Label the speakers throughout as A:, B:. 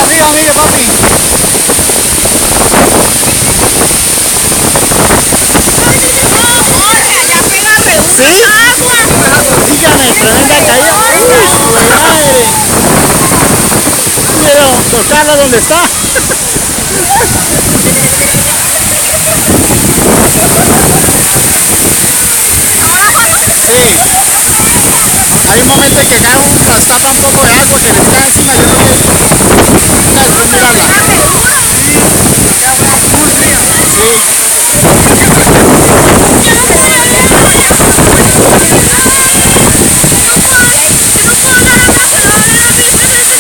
A: arriba, mire papi. ¿Sí? Dígame, tremenda caída. ¡Uy, madre! Mira, tocarla donde está. Sí. Hay un momento en que cae tapa un poco de agua que le cae encima. Yo creo que... Después mirarla.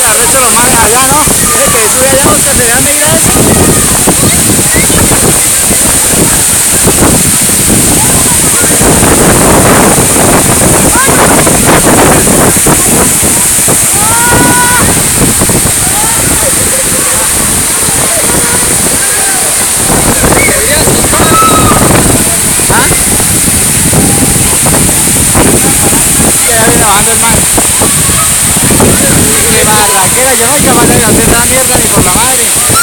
A: Arrecho los mares allá, ¿no? Es que sube allá donde se dan de ir a eso. Ya viene bajando el mar. Qué barraquera, yo no hay que mandar a hacer esa mierda ni por la madre.